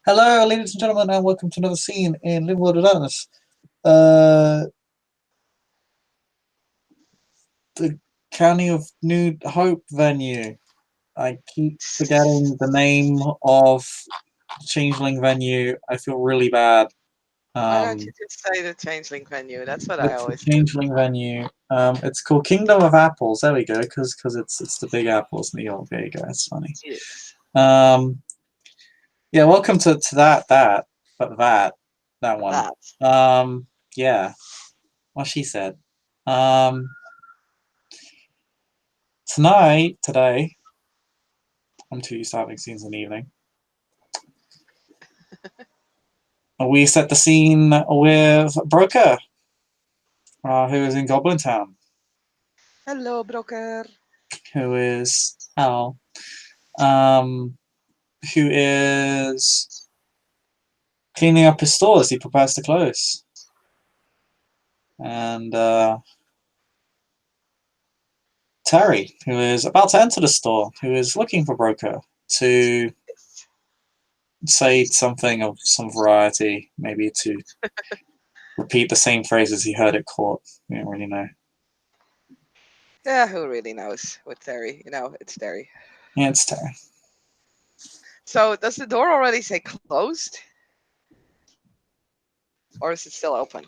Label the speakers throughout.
Speaker 1: Hello, ladies and gentlemen, and welcome to another scene in Living Water Darkness. Uh, the County of New Hope venue. I keep forgetting the name of Changeling venue. I feel really bad.
Speaker 2: Why don't you
Speaker 1: Um,
Speaker 2: just say the changeling venue? That's what I
Speaker 1: it's the
Speaker 2: always do.
Speaker 1: Changeling venue. It's called Kingdom of Apples. There we go, because it's the big apples in New York. There you go. It's funny.
Speaker 2: Yes.
Speaker 1: Um, yeah, welcome to that one.
Speaker 2: That.
Speaker 1: Yeah, what she said. Um, today, I'm too used to having scenes in the evening. We set the scene with Broker, who is in Goblin Town,
Speaker 2: Hello, broker.
Speaker 1: who is Al, um, who is cleaning up his store as he prepares to close. And Terry, who is about to enter the store, who is looking for Broker to say something of some variety, maybe to repeat the same phrases he heard at court. We don't really know.
Speaker 2: Yeah, who really knows with Terry? It's Terry.
Speaker 1: Yeah, it's Terry.
Speaker 2: So, does the door already say closed? Or is it still open?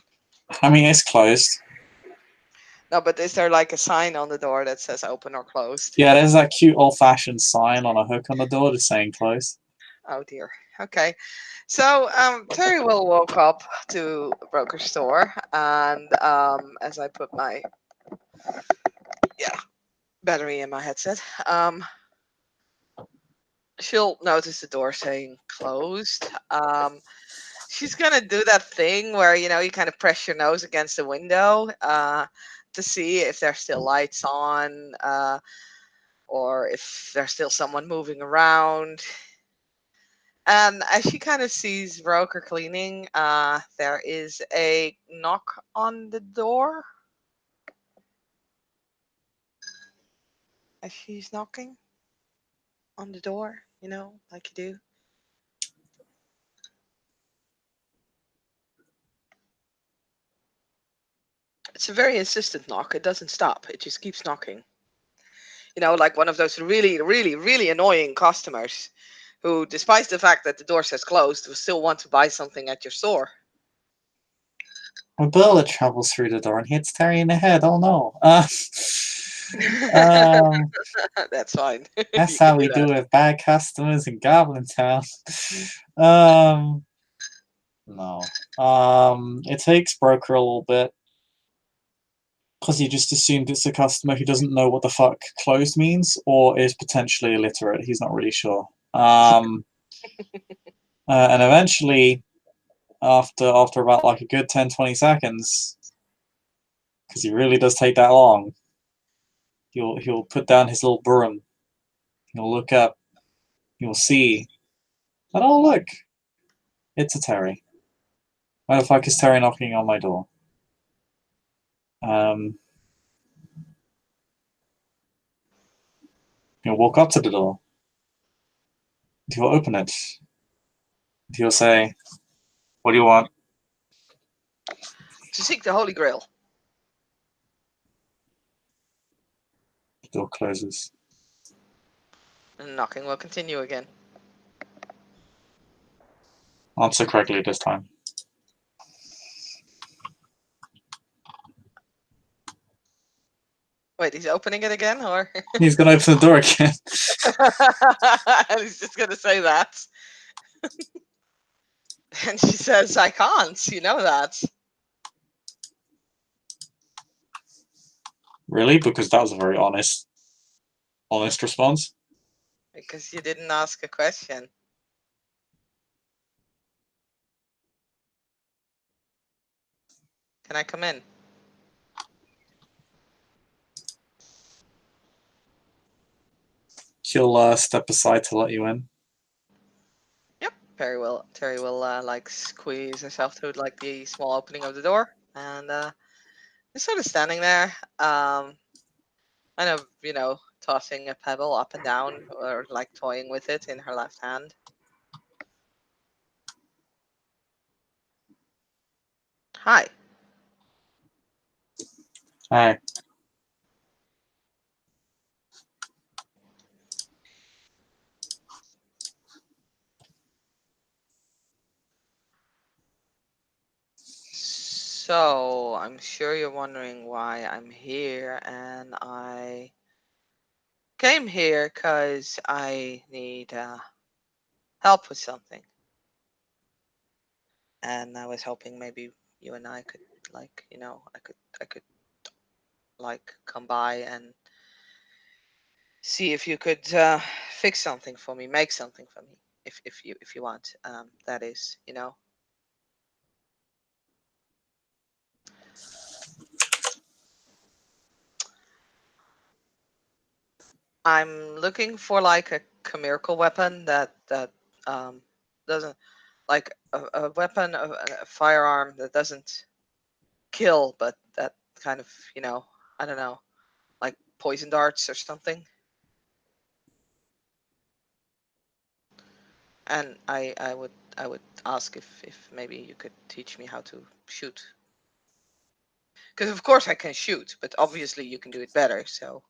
Speaker 1: I mean, it's closed.
Speaker 2: No, but is there like a sign on the door that says open or closed?
Speaker 1: Yeah, there's that cute old-fashioned sign on a hook on the door just saying closed.
Speaker 2: Oh dear. Okay. So, Terry will walk up to a broker store, and as I put my yeah battery in my headset, she'll notice the door saying closed. She's gonna do that thing where you kind of press your nose against the window to see if there's still lights on, or if there's still someone moving around. And as she kind of sees Roker cleaning, there is a knock on the door as she's knocking on the door, like you do. It's a very insistent knock. It doesn't stop. It just keeps knocking. Like one of those really, really, really annoying customers who, despite the fact that the door says closed, will still want to buy something at your store.
Speaker 1: A bullet travels through the door and hits Terry in the head. Oh no. Um,
Speaker 2: That's fine.
Speaker 1: that's
Speaker 2: You can
Speaker 1: how
Speaker 2: do
Speaker 1: we
Speaker 2: that.
Speaker 1: do with bad customers in Goblin Town. Um, no. It takes Broker a little bit because he just assumed it's a customer who doesn't know what the fuck closed means or is potentially illiterate. He's not really sure. And eventually, after about like a good 10-20 seconds, because he really does take that long, he'll put down his little broom. He'll look up. He'll see. And oh look, it's a Terry. Why the fuck is Terry knocking on my door? Um, he'll walk up to the door. He'll open it. He'll say, "What do you want?"
Speaker 2: To seek the Holy Grail.
Speaker 1: The door closes.
Speaker 2: And knocking will continue again.
Speaker 1: Answer correctly this time.
Speaker 2: Wait, he's opening it again, or
Speaker 1: He's gonna open the door again.
Speaker 2: he's just gonna say that? And she says, "I can't. You know that
Speaker 1: Really? Because that was a very honest response.
Speaker 2: because you didn't ask a question." Can I come in?
Speaker 1: He'll step aside to let you in.
Speaker 2: Yep. Terry will like squeeze herself through like the small opening of the door, and just sort of standing there, kind of tossing a pebble up and down or like toying with it in her left hand. Hi.
Speaker 1: Hey.
Speaker 2: So, I'm sure you're wondering why I'm here, and I came here because I need help with something. And I was hoping maybe you and I could, like, I could, like, come by and see if you could fix something for me, make something for me, if you want. That is. I'm looking for like a chimerical weapon that um doesn't like a weapon of a firearm that doesn't kill, but that kind of I don't know, like poison darts or something. And I would ask if maybe you could teach me how to shoot, because of course I can shoot, but obviously you can do it better. So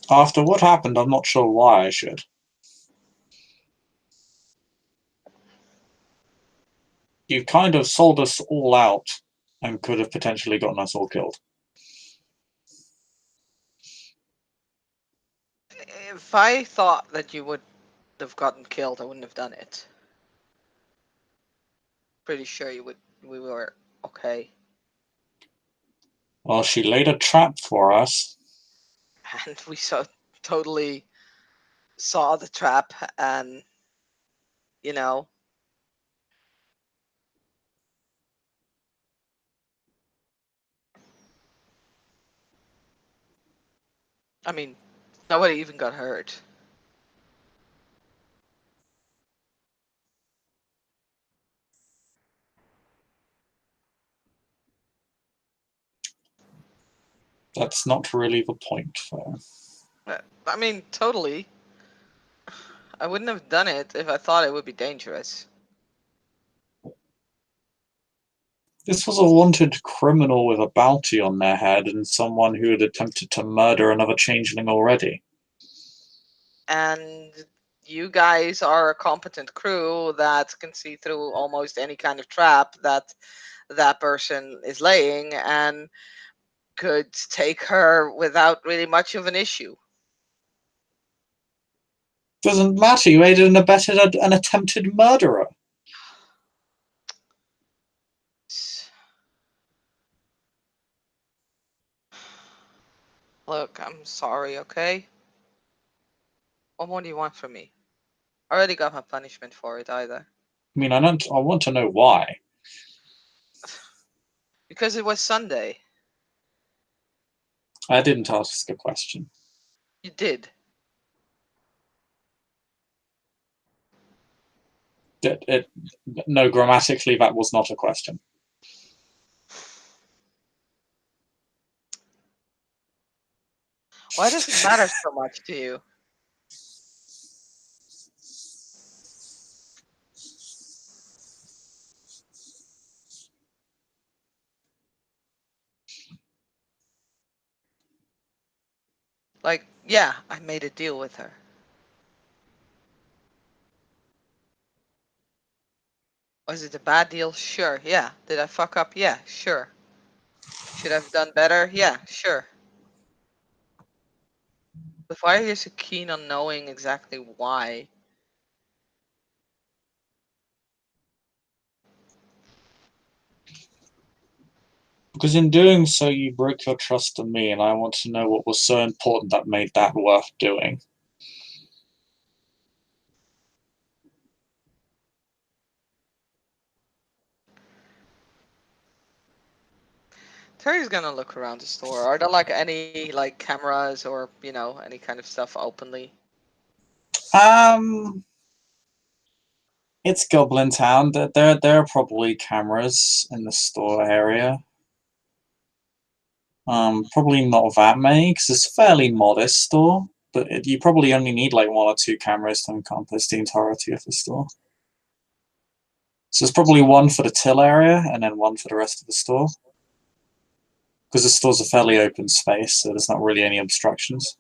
Speaker 1: After what happened, I'm not sure why I should. You kind of sold us all out and could have potentially gotten us all killed.
Speaker 2: if I thought that you would have gotten killed, I wouldn't have done it. Pretty sure you would. We were okay.
Speaker 1: Well, she laid a trap for us.
Speaker 2: And we totally saw the trap, and you know I mean, nobody even got hurt.
Speaker 1: That's not really the point, though.
Speaker 2: I mean, totally. I wouldn't have done it if I thought it would be dangerous.
Speaker 1: This was a wanted criminal with a bounty on their head and someone who had attempted to murder another changeling already.
Speaker 2: And you guys are a competent crew that can see through almost any kind of trap that person is laying, and could take her without really much of an issue.
Speaker 1: Doesn't matter, you aided and abetted an attempted murderer.
Speaker 2: Look, I'm sorry, okay? What more do you want from me? I already got my punishment for it, either.
Speaker 1: I mean, I want to know why.
Speaker 2: Because it was Sunday.
Speaker 1: I didn't ask a question.
Speaker 2: You did.
Speaker 1: No, grammatically, that was not a question.
Speaker 2: Why does it matter so much to you? Like, yeah, I made a deal with her. Was it a bad deal? Sure, yeah. Did I fuck up? Yeah, sure. Should I have done better? Yeah, sure. But why are you so keen on knowing exactly why?
Speaker 1: Because in doing so, you broke your trust in me, and I want to know what was so important that made that worth doing.
Speaker 2: Terry's gonna look around the store. Are there like any like cameras or any kind of stuff openly?
Speaker 1: It's Goblin Town. There are probably cameras in the store area. Probably not that many because it's a fairly modest store. But you probably only need like 1 or 2 cameras to encompass the entirety of the store. So there's probably one for the till area and then one for the rest of the store. Because the store's a fairly open space, so there's not really any obstructions.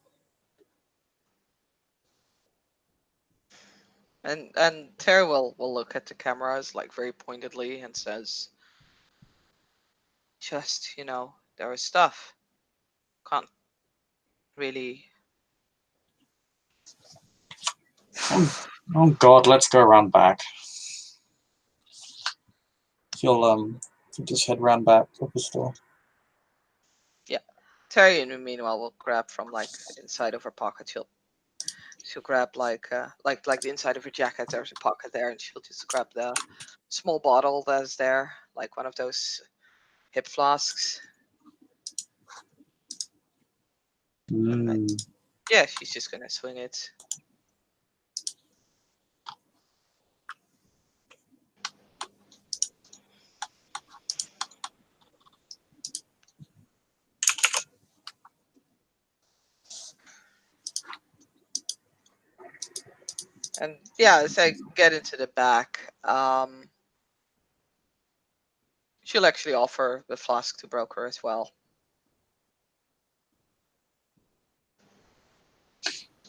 Speaker 2: And Terry will look at the cameras like very pointedly and says, just there is stuff. Can't really.
Speaker 1: Oh God, let's go around back. You'll just head round back to the store.
Speaker 2: Yeah. Terry, in the meanwhile, will grab from like inside of her pocket. She'll grab like the inside of her jacket. There's a pocket there, and she'll just grab the small bottle that's there, like one of those hip flasks. And then, yeah, she's just gonna swing it. And yeah, as I get into the back, she'll actually offer the flask to Broker as well.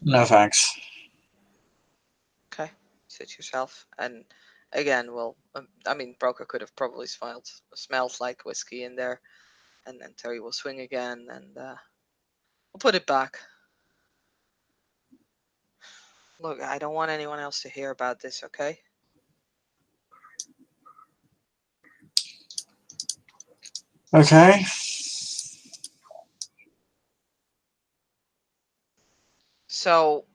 Speaker 1: No thanks.
Speaker 2: Okay, sit yourself. And again, well, I mean, Broker could have probably smelled like whiskey in there. And then Terry will swing again, and we'll put it back. Look, I don't want anyone else to hear about this, okay?
Speaker 1: Okay.
Speaker 2: So,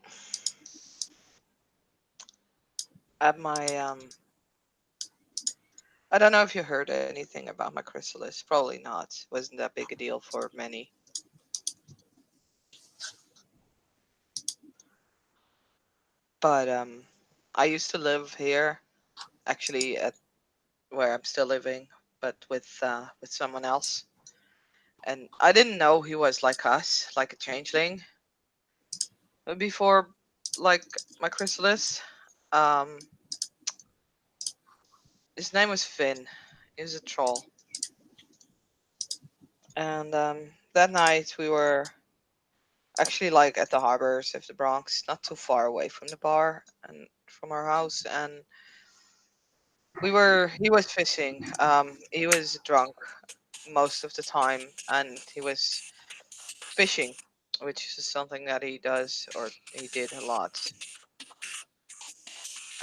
Speaker 2: at my I don't know if you heard anything about my chrysalis. Probably not. Wasn't that big a deal for many. But I used to live here, actually at where I'm still living, but with someone else. And I didn't know he was like us, like a changeling. But before, like my chrysalis, um, his name was Finn. He was a troll. And that night we were actually like at the harbors of the Bronx, not too far away from the bar and from our house. And he was fishing. He was drunk most of the time, and he was fishing, which is something that he does or he did a lot.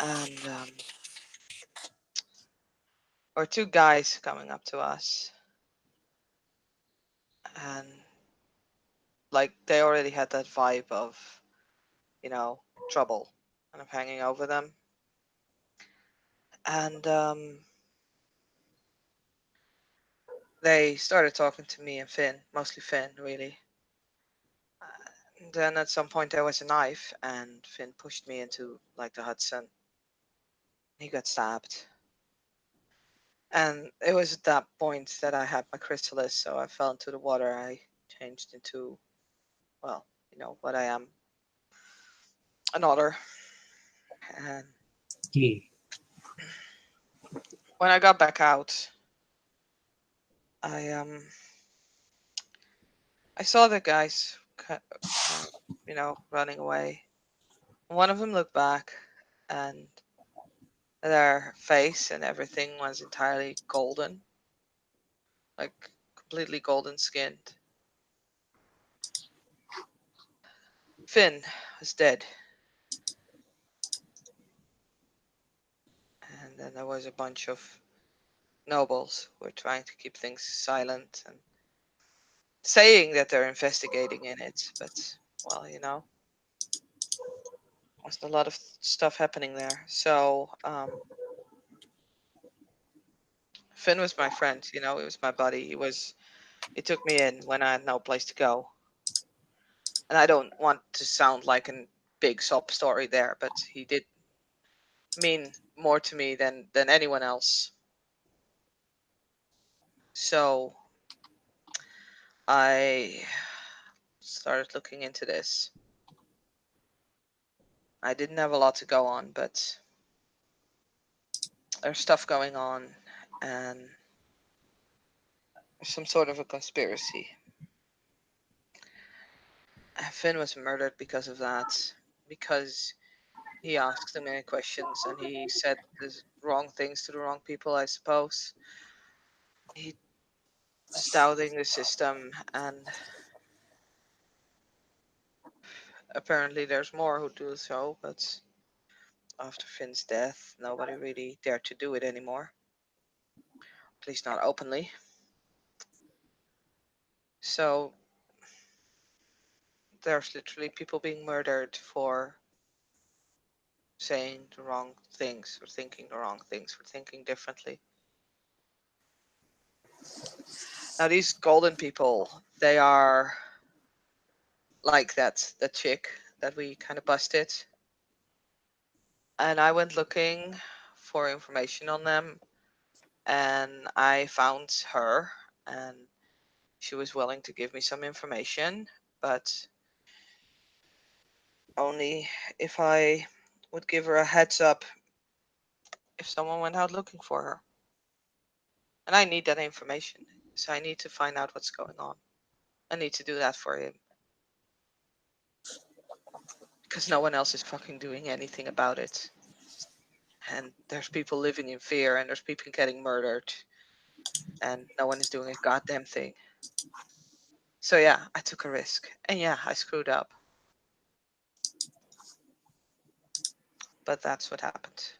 Speaker 2: And or two guys coming up to us, and like they already had that vibe of trouble kind of hanging over them. And they started talking to me and Finn, mostly Finn, really. And then at some point there was a knife, and Finn pushed me into like the Hudson. He got stabbed. And it was at that point that I had my chrysalis, so I fell into the water. I changed into, well, what I am, an otter. And when I got back out, I I saw the guys, running away. One of them looked back, and their face and everything was entirely golden, like completely golden skinned. Finn was dead. And then there was a bunch of nobles who were trying to keep things silent and saying that they're investigating in it, but well, there's a lot of stuff happening there. So Finn was my friend, he was my buddy. He was He took me in when I had no place to go. And I don't want to sound like a big sob story there, but he did mean more to me than anyone else. So I started looking into this. I didn't have a lot to go on, but there's stuff going on, and there's some sort of a conspiracy. Finn was murdered because of that, because he asked too many questions and he said the wrong things to the wrong people, I suppose. He was doubting the system, and apparently there's more who do so, but after Finn's death, nobody really dared to do it anymore. At least not openly. So there's literally people being murdered for saying the wrong things, or thinking the wrong things, or thinking differently. Now these golden people, they are like that chick that we kind of busted. And I went looking for information on them, and I found her, and she was willing to give me some information, but only if I would give her a heads up if someone went out looking for her. And I need that information, so I need to find out what's going on. I need to do that for him. Because no one else is fucking doing anything about it. And there's people living in fear, and there's people getting murdered, and no one is doing a goddamn thing. So yeah, I took a risk. And yeah, I screwed up. But that's what happened.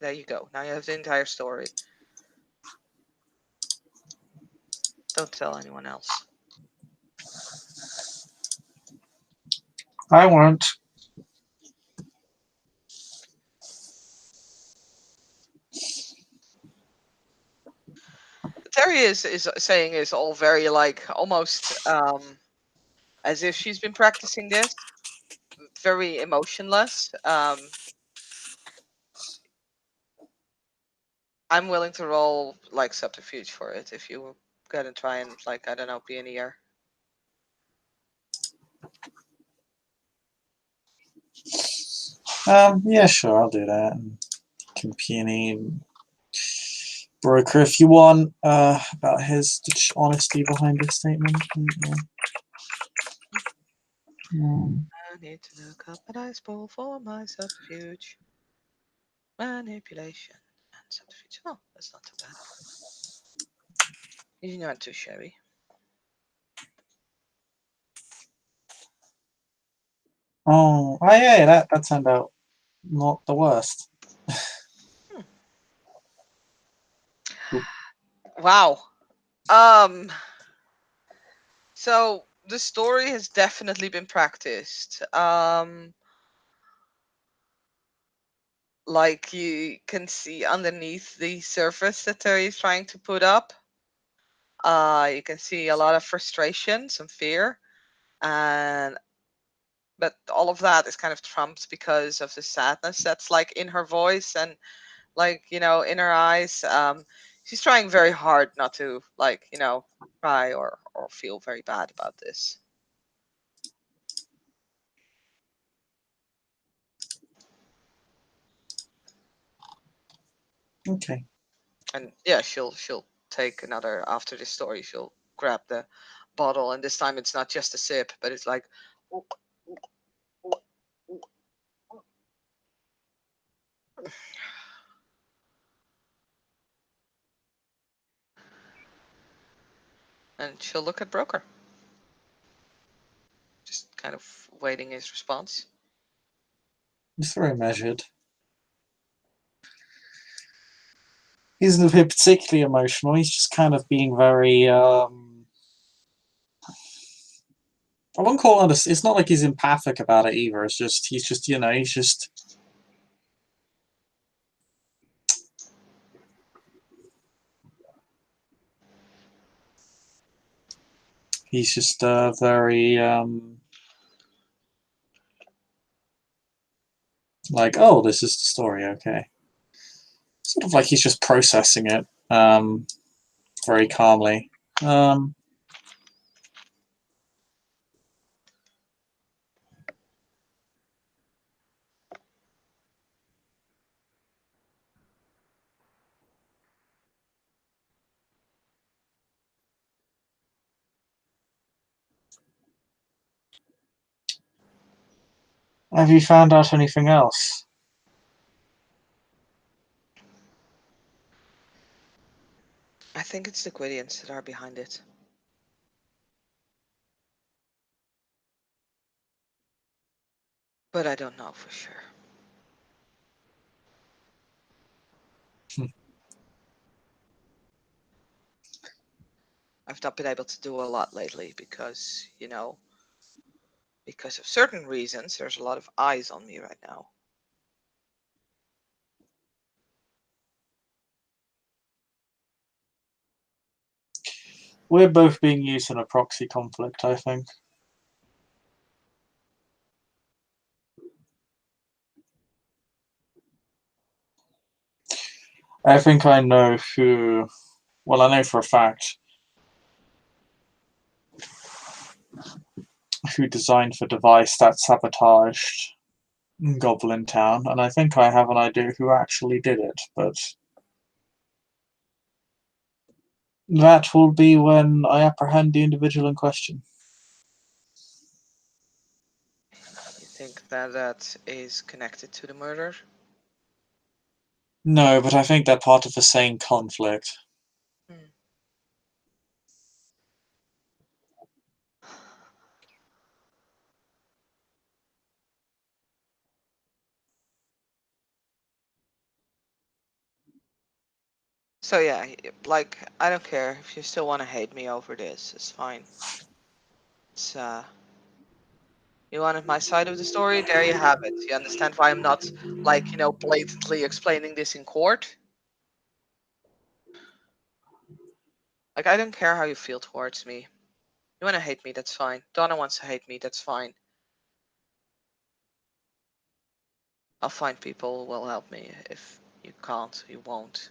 Speaker 2: There you go. Now you have the entire story. Don't tell anyone else.
Speaker 1: I won't.
Speaker 2: Terry is saying is all very like almost as if she's been practicing this, very emotionless. I'm willing to roll like subterfuge for it if you were gonna try and like I don't know, be an ear.
Speaker 1: Yeah, sure, I'll do that. Can peony broker if you want about his honesty behind his statement.
Speaker 2: I need to look up a dice roll for my subterfuge. Manipulation and subterfuge. Oh, that's not too bad. You're not too shabby.
Speaker 1: Oh yeah, that turned out not the worst.
Speaker 2: Wow. So the story has definitely been practiced. Like you can see underneath the surface that Terry is trying to put up. You can see a lot of frustration, some fear, and but all of that is kind of trumped because of the sadness that's like in her voice and like in her eyes. She's trying very hard not to like cry or feel very bad about this.
Speaker 1: Okay.
Speaker 2: And yeah, she'll take another after this story. She'll grab the bottle, and this time it's not just a sip, but it's like. And she'll look at Broker, just kind of waiting his response.
Speaker 1: He's very measured. He's not particularly emotional. He's just kind of being very. I wouldn't call it. It's not like he's empathic about it either. It's just he's just he's just. He's just very like, oh, this is the story, okay. Sort of like he's just processing it very calmly. Have you found out anything else?
Speaker 2: I think it's the Gwydians that are behind it. But I don't know for sure. I've not been able to do a lot lately because, because of certain reasons, there's a lot of eyes on me right now.
Speaker 1: We're both being used in a proxy conflict, I think. I think I know who. Well, I know for a fact who designed the device that sabotaged Goblin Town, and I think I have an idea who actually did it, but that will be when I apprehend the individual in question.
Speaker 2: You think that is connected to the murder?
Speaker 1: No, but I think they're part of the same conflict.
Speaker 2: Hmm. So yeah, like, I don't care if you still want to hate me over this. It's fine. It's you wanted my side of the story. There you have it. You understand why I'm not, like, blatantly explaining this in court. Like, I don't care how you feel towards me. You want to hate me, that's fine. Donna wants to hate me, that's fine. I'll find people who will help me. If you can't, you won't.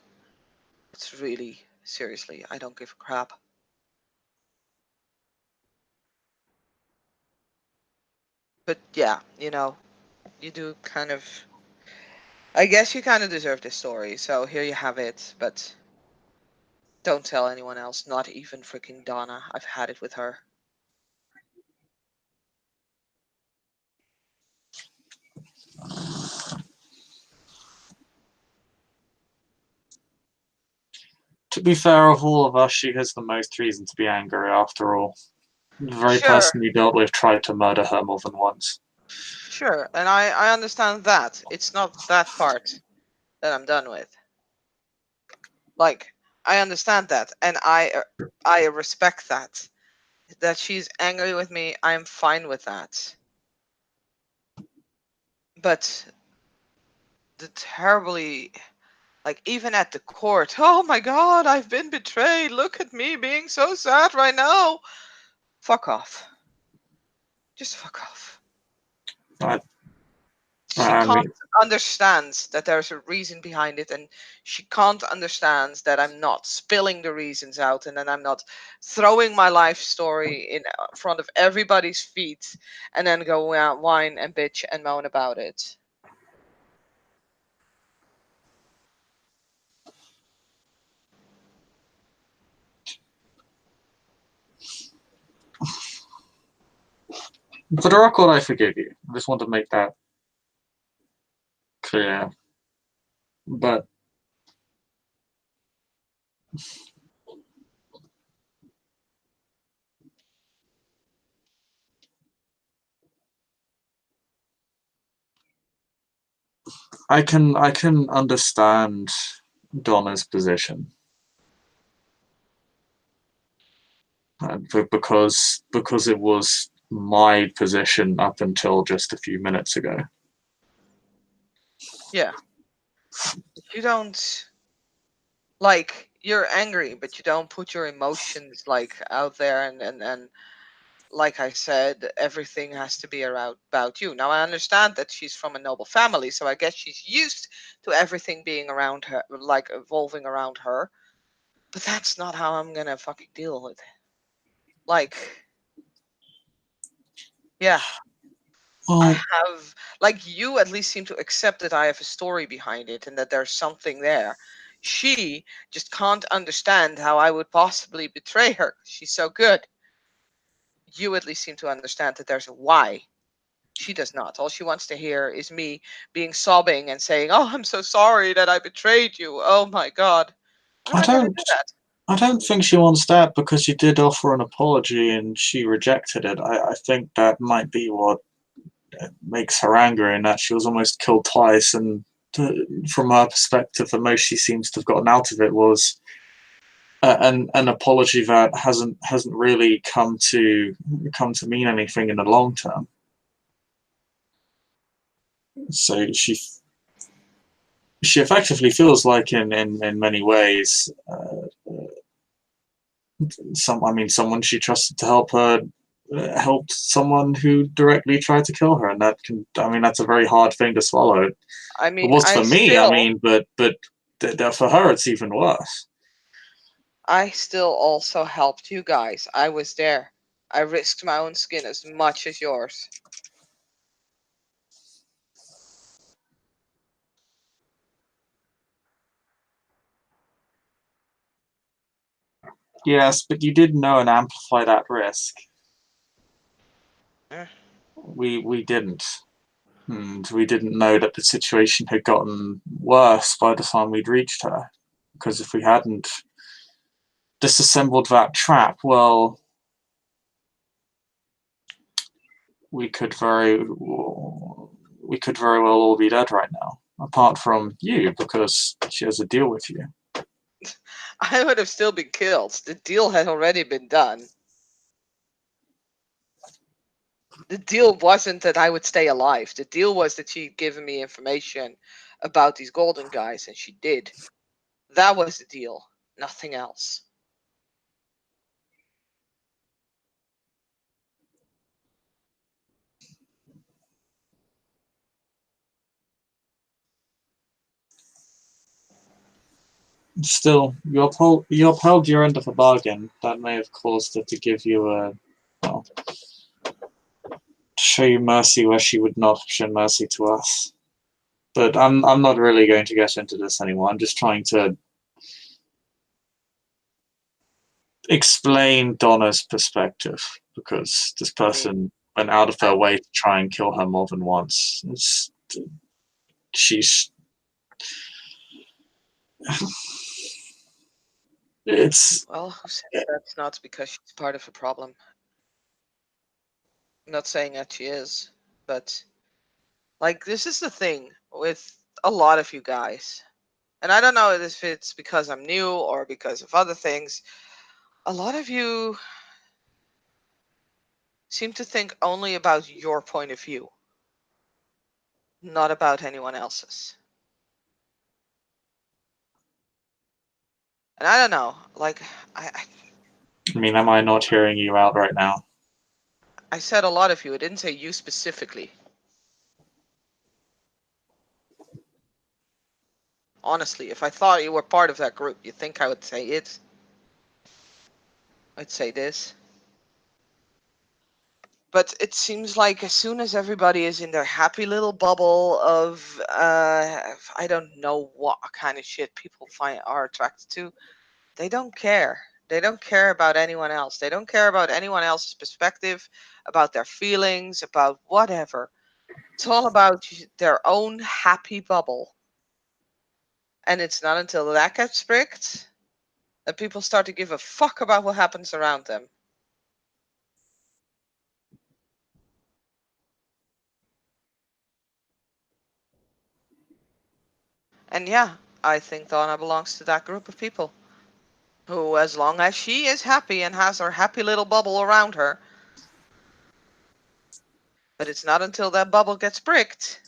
Speaker 2: It's really, seriously, I don't give a crap. But yeah, you do kind of. I guess you kind of deserve this story, so here you have it, but don't tell anyone else, not even freaking Donna. I've had it with her.
Speaker 1: To be fair, of all of us, she has the most reason to be angry, after all. The very
Speaker 2: Sure,
Speaker 1: person you dealt with tried to murder her more than once.
Speaker 2: sure, and I understand that. It's not that part that I'm done with. Like, I understand that, and I respect that. That she's angry with me, I'm fine with that. But the terribly, like, even at the court, oh my god, I've been betrayed. Look at me being so sad right now. Fuck off. Just fuck off.
Speaker 1: I,
Speaker 2: She
Speaker 1: I
Speaker 2: can't
Speaker 1: mean,
Speaker 2: understand that there's a reason behind it, and she can't understand that I'm not spilling the reasons out, and then I'm not throwing my life story in front of everybody's feet and then go out, whine and bitch and moan about it.
Speaker 1: for the record, I forgive you. I just want to make that clear. But I can understand Donna's position, because it was my position up until just a few minutes ago.
Speaker 2: Yeah. You don't, like, you're angry, but you don't put your emotions like out there, and like I said, everything has to be around about you. Now I understand that she's from a noble family, so I guess she's used to everything being around her, like evolving around her. But that's not how I'm gonna fucking deal with it. Like, yeah, I
Speaker 1: Well,
Speaker 2: have, like, you at least seem to accept that I have a story behind it and that there's something there. She just can't understand how I would possibly betray her. She's so good. You at least seem to understand that there's a why. She does not. All she wants to hear is me being sobbing and saying, "Oh, I'm so sorry that I betrayed you. Oh my God." I'm
Speaker 1: I
Speaker 2: not going to
Speaker 1: don't.
Speaker 2: do that.
Speaker 1: I don't think she wants that because you did offer an apology and she rejected it. I think that might be what makes her angry, and that she was almost killed twice. And from her perspective, the most she seems to have gotten out of it was an apology that hasn't really come to mean anything in the long term. So she effectively feels like in many ways someone she trusted to help her helped someone who directly tried to kill her, and that's a very hard thing to swallow. It
Speaker 2: I mean,
Speaker 1: was for me, but for her it's even worse.
Speaker 2: I still also helped you guys. I was there. I risked my own skin as much as yours.
Speaker 1: Yes, but you did know and amplify that risk.
Speaker 2: Eh,
Speaker 1: We didn't. And we didn't know that the situation had gotten worse by the time we'd reached her. Because if we hadn't disassembled that trap, well, we could very we could very well all be dead right now. Apart from you, because she has a deal with you.
Speaker 2: I would have still been killed. The deal had already been done. The deal wasn't that I would stay alive. The deal was that she'd given me information about these golden guys, and she did. That was the deal. Nothing else.
Speaker 1: Still, you upheld your end of the bargain. That may have caused her to give you well, to show you mercy where she would not have shown mercy to us. But I'm not really going to get into this anymore. I'm just trying to explain Donna's perspective because this
Speaker 2: I mean,
Speaker 1: person went out of their
Speaker 2: I,
Speaker 1: way to try and kill her more than once. She's it's
Speaker 2: well, who said that's not because she's part of the problem? I'm not saying that she is, but like this is the thing with a lot of you guys. And I don't know if it's because I'm new or because of other things. A lot of you seem to think only about your point of view, not about anyone else's. And I don't know, like I,
Speaker 1: I mean, am I not hearing you out right now?
Speaker 2: I said a lot of you. I didn't say you specifically. Honestly, if I thought you were part of that group, you think I would say it? I'd say this. But it seems like as soon as everybody is in their happy little bubble of I don't know what kind of shit people find are attracted to, they don't care. They don't care about anyone else. They don't care about anyone else's perspective, about their feelings, about whatever. It's all about their own happy bubble. And it's not until that gets pricked that people start to give a fuck about what happens around them. And yeah, I think Donna belongs to that group of people who, as long as she is happy and has her happy little bubble around her, but it's not until that bubble gets pricked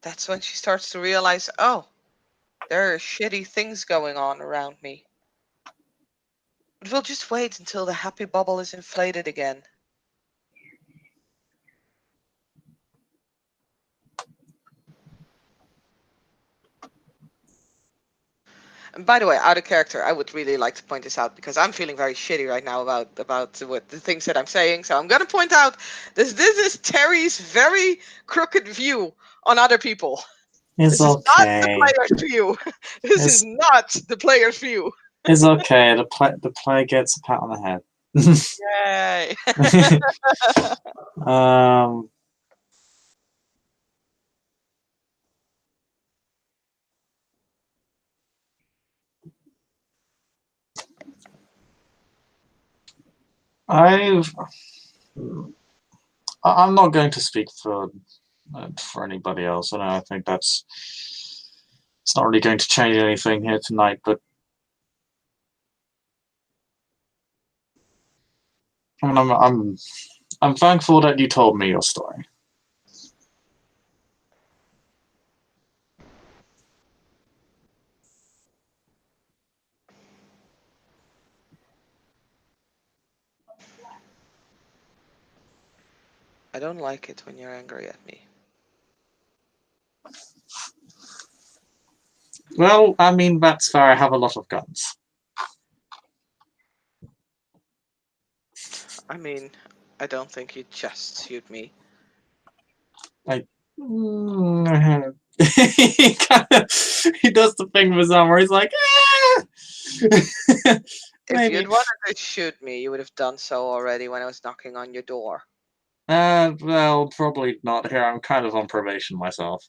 Speaker 2: that's when she starts to realize, oh, There are shitty things going on around me. But we'll just wait until the happy bubble is inflated again. And by the way, out of character, I would really like to point this out because I'm feeling very shitty right now about what the things that I'm saying. So I'm gonna point out this is Terry's very crooked view on other people.
Speaker 1: It's
Speaker 2: This is not the
Speaker 1: okay.
Speaker 2: player's view. This is
Speaker 1: It's,
Speaker 2: not the player's view.
Speaker 1: it's okay. The player gets a pat on the head.
Speaker 2: Yay!
Speaker 1: um. I'm not going to speak for anybody else. I know I think it's not really going to change anything here tonight, but I mean, I'm thankful that you told me your story.
Speaker 2: I don't like it when you're angry at me.
Speaker 1: Well, I mean, that's fair. I have a lot of guns.
Speaker 2: I mean, I don't think you just shoot me.
Speaker 1: He he does the thing with Sam where he's like,
Speaker 2: If
Speaker 1: maybe.
Speaker 2: you'd wanted to shoot me, you would have done so already when I was knocking on your door.
Speaker 1: Well, probably not here. I'm kind of on probation myself.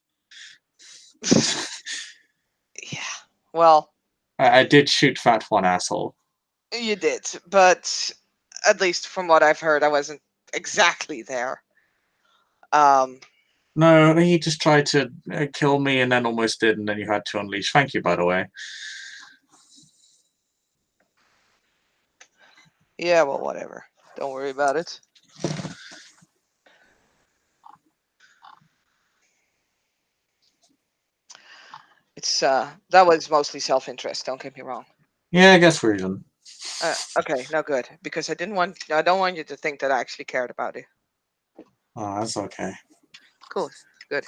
Speaker 2: Yeah. Well,
Speaker 1: I did shoot Fat One asshole.
Speaker 2: you did, but at least from what I've heard, I wasn't exactly there.
Speaker 1: No, he just tried to kill me and then almost did, and then you had to unleash. Thank you, by the way.
Speaker 2: Yeah, well, whatever. Don't worry about it. It's that was mostly self-interest. Don't get me wrong.
Speaker 1: Yeah, I guess we're even.
Speaker 2: Okay, no good because I don't want you to think that I actually cared about it.
Speaker 1: Oh, that's okay.
Speaker 2: Cool, good.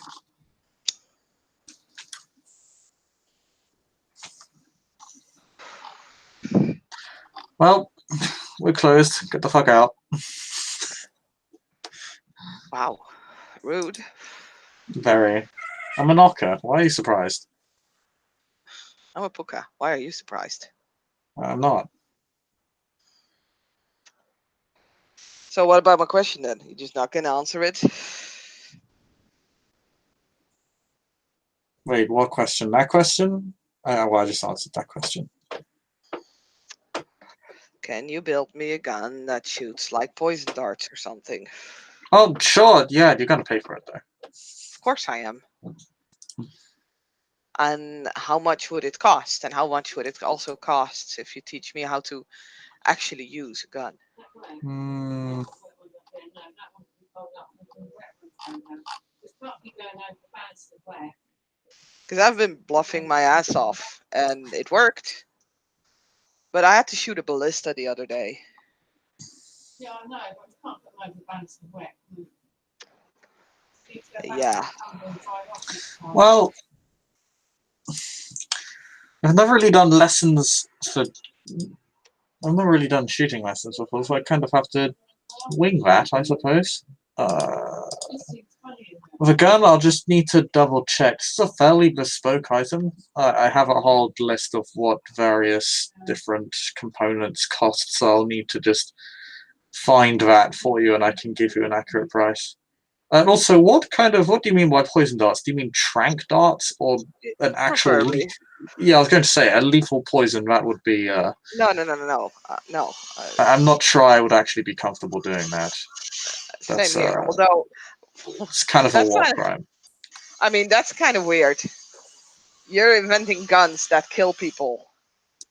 Speaker 1: Well, we're closed. Get the fuck out.
Speaker 2: Wow, rude.
Speaker 1: Very. I'm a knocker. Why are you surprised?
Speaker 2: I'm a puka. Why are you surprised?
Speaker 1: I'm not.
Speaker 2: So what about my question then? You're just not gonna answer it?
Speaker 1: Wait, what question? That question? Well, I just answered that question.
Speaker 2: Can you build me a gun that shoots like poison darts or something?
Speaker 1: Oh, sure. Yeah, you're gonna pay for it though.
Speaker 2: Of course I am. And how much would it cost? And how much would it also cost if you teach me how to actually use a gun?
Speaker 1: Hmm.
Speaker 2: Because I've been bluffing my ass off and it worked. But I had to shoot a ballista the other day.
Speaker 3: Yeah, I know, but you can't put loads of bands to wet.
Speaker 2: Yeah.
Speaker 1: Well, I've never really done lessons for. I've never really done shooting lessons before, so I kind of have to wing that, I suppose. With a gun, I'll just need to double check. This is a fairly bespoke item. I have a whole list of what various different components cost, so I'll need to just find that for you, and I can give you an accurate price. And also, what do you mean by poison darts? Do you mean trank darts or an actual?
Speaker 2: Preferably.
Speaker 1: Yeah, I was going to say a lethal poison. That would be.
Speaker 2: No. No.
Speaker 1: I'm not sure I would actually be comfortable doing that.
Speaker 2: Same here. Although
Speaker 1: it's kind of a war crime.
Speaker 2: I mean, that's kind of weird. You're inventing guns that kill people,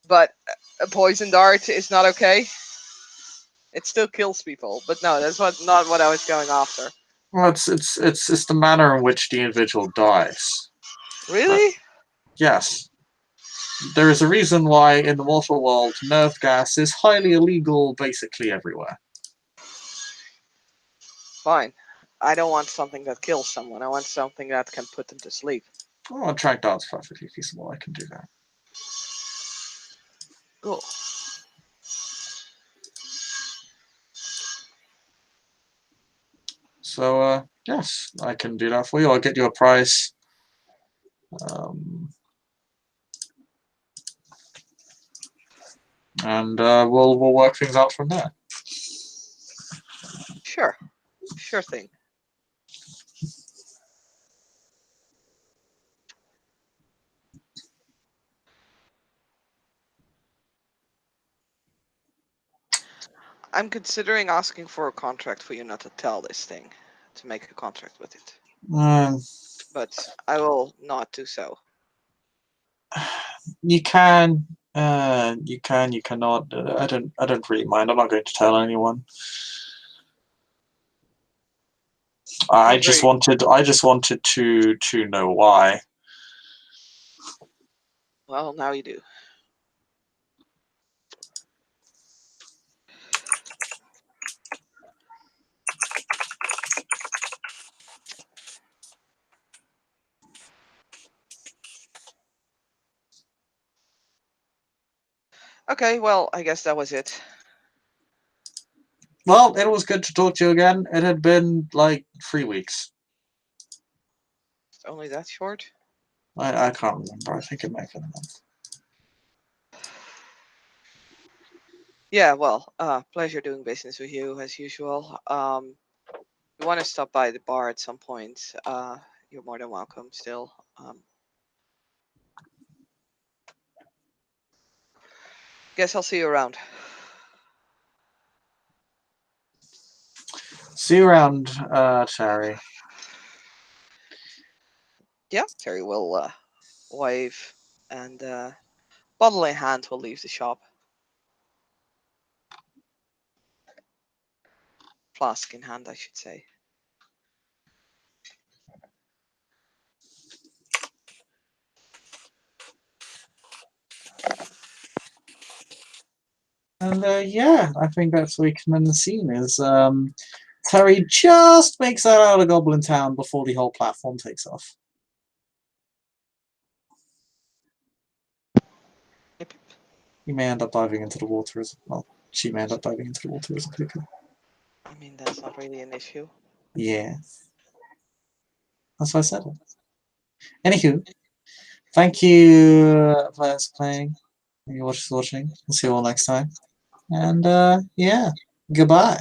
Speaker 2: but a poison dart is not okay. It still kills people, but no, that's not what I was going after.
Speaker 1: Well, it's the manner in which the individual dies.
Speaker 2: Really?
Speaker 1: Yes. there is a reason why in the mortal world nerve gas is highly illegal basically everywhere.
Speaker 2: Fine. I don't want something that kills someone. I want something that can put them to sleep.
Speaker 1: Oh, track down's perfectly feasible. I can do that.
Speaker 2: Cool.
Speaker 1: So, yes, I can do that for you. I'll get you a price. And we'll work things out from there.
Speaker 2: Sure. Sure thing. I'm considering asking for a contract for you not to tell this thing, to make a contract with it. But I will not do so.
Speaker 1: You can, you cannot. I don't really mind. I'm not going to tell anyone. I just wanted to know why.
Speaker 2: Well, now you do. Okay, well, I guess that was it.
Speaker 1: Well, it was good to talk to you again. It had been like 3 weeks.
Speaker 2: Only that short?
Speaker 1: I can't remember. I think it might have been a month.
Speaker 2: Yeah, well, pleasure doing business with you as usual. You want to stop by the bar at some point, you're more than welcome still. Guess I'll see you around.
Speaker 1: See you around, Terry.
Speaker 2: Yeah, Terry will wave and bottle in hand will leave the shop. Flask in hand, I should say.
Speaker 1: And yeah, I think that's where we can end the scene. Is Terry just makes that out of Goblin Town before the whole platform takes off.
Speaker 2: Yep.
Speaker 1: He may end up diving into the water as well. She may end up diving into the water as a clicker.
Speaker 2: I mean, that's not really an issue.
Speaker 1: Yeah. That's why I said it. Anywho, thank you for playing. Thank you for watching. We'll see you all next time. And yeah, goodbye.